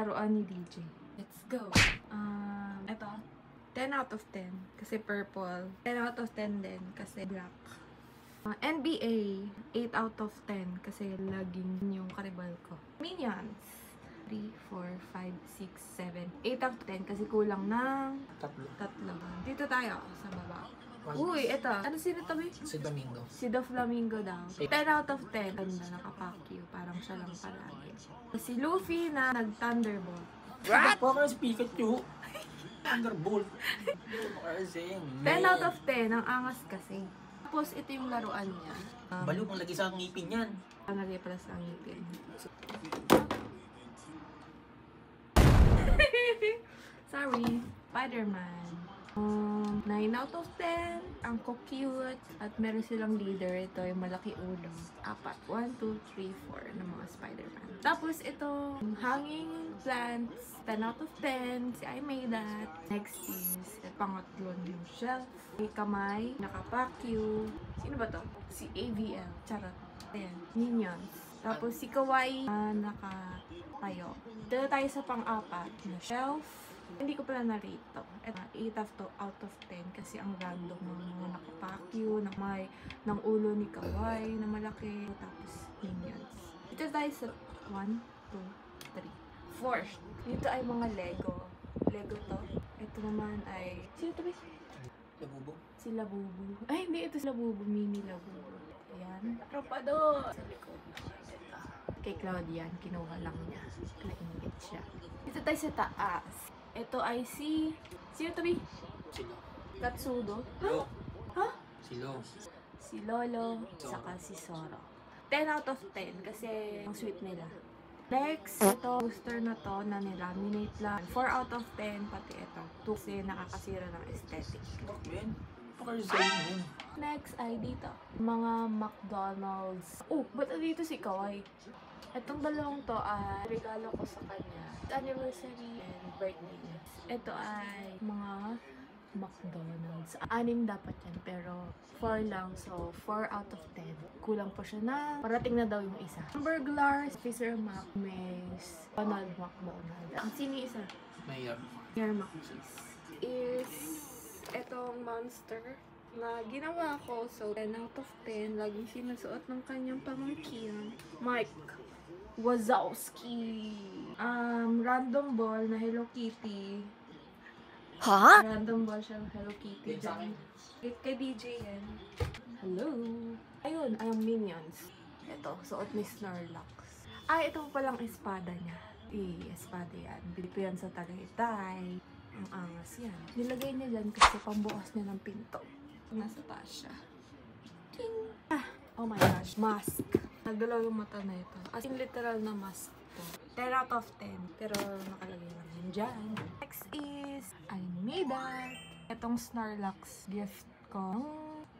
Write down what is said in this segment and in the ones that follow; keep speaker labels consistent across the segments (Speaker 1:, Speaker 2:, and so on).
Speaker 1: laruan ni DJ. Let's go! Ito. 10 out of 10 kasi purple. 10 out of 10 din kasi black. NBA, 8 out of 10 kasi laging yung karibal ko. Minions, 3, 4, 5, 6, 7, 8 out of 10 kasi kulang ng tatlo. Dito tayo sa baba. Uy, ito. Ano sino tabi?
Speaker 2: Si Domingo.
Speaker 1: Si The Flamingo daw. 10 out of 10. Ganda, nakapack you. Parang siya lang palagi. Si Luffy na nag-Thunderbolt.
Speaker 2: What? Baka si Pikachu. Thunderbolt.
Speaker 1: 10 out of 10. Ang angas kasi. Tapos, ito yung laruan niya.
Speaker 2: Balo kung lagi sa ngipin yan.
Speaker 1: Lagay pala sa ngipin. Sorry. Spider-Man. 9 out of 10. Ang cute. At meron silang leader. Ito yung malaki ulo. 4. 1, 2, 3, 4 ng mga Spider-Man. Tapos ito, hanging plants. 10 out of 10. Si I made that. Next is, pangatlo yung shelf. May kamay. Nakapack you. Sino ba to? Si AVL. Charot. Ayan. Minions. Tapos si Kawaii nakatayo. Dito tayo sa pang-apat na shelf. Hindi ko pala na-rate to. 8 out of 10 kasi ang random ng mga nakapackyu, ng ulo ni Kawaii na malaki, tapos minions. Dito tayo sa 1, 2, 3, 4. Dito ay mga Lego. Lego to. Ito naman ay... Sino to ba?
Speaker 2: Labubo.
Speaker 1: Si Labubu. Ay, hindi. Ito si Labubu. Mini Labubu. Ayan. Tropado! Sa likod na. Kay Claudian, kinuha lang niya. Nainggit siya. Dito tayo sa taas. Ito ay si... Sino to ba?
Speaker 2: Silo.
Speaker 1: Katsudo?
Speaker 2: Lo.
Speaker 1: Ha?
Speaker 2: Silo.
Speaker 1: Si Lolo, saka si Zoro. 10 out of 10 kasi ang sweet nila. Next, ito, booster na to na nilaminate lang. 4 out of 10, pati ito. 2 kasi nakakasira ng aesthetic.
Speaker 2: Ben, paka-resign yun.
Speaker 1: Next ay dito. Mga McDonald's. Oh, ba't dito si Kawaii? Itong dalawang to ay regalo ko sa kanya. Anniversary and birthday. Ito ay mga McDonald's. 6 dapat yan, pero 4 lang. So, 4 out of 10. Kulang pa siya na parating na daw yung isa. Burglar, Fisher Mac, Mace, Ronald McDonald. Ang sino isa?
Speaker 2: Mayor.
Speaker 1: Mayor Mac Cheese. Is etong monster na ginawa ko. So, 10 out of 10. Laging sinusuot ng kanyang pamangkin. Mike Wazowski. Random ball na Hello Kitty.
Speaker 3: Ha?
Speaker 1: Random ball siya ng Hello Kitty. Kay DJ yan. Hello. Ayun, ay ang Minions. Ito, suot ni Snorlax. Ay, ito palang espada niya. Espada yan. Bili ko yan sa Tagaytay. Ang angas yan. Nilagay niya dyan kasi pambukas niya ng pinto. Nasa taas siya. Ting! Oh my gosh, mask. Nagdalaw yung mata na ito. As in, literal na mask to. 10 out of 10. Pero nakalagay lang yun dyan. Next is, I made that. Itong Snorlax gift ko.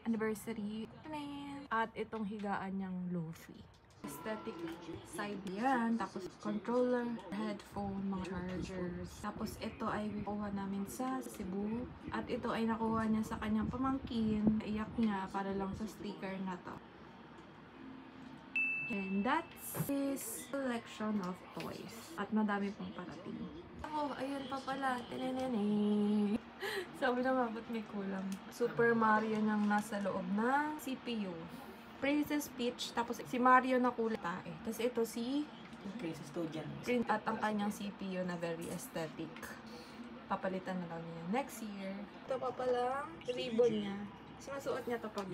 Speaker 1: Anniversary. At itong higaan niyang Luffy. Aesthetic side yan. Tapos controller, headphone, mga chargers. Tapos ito ay nakuha namin sa Cebu. At ito ay nakuha niya sa kanyang pamangkin. Iyak niya para lang sa sticker na to. And that's his collection of toys. At madami pang parating. Oh, ayun pa pala. Tinenene. Sabi na nga, ba't may kulang? Super Mario nang nasa loob na CPU. Princess Peach. Tapos si Mario na kulay tae. Tapos ito si
Speaker 2: Princess Toadjan.
Speaker 1: at ang kanyang CPU na very aesthetic. Papalitan na lang niya next year. Ito pa pala ribbon niya. Sinasuot niya ito pag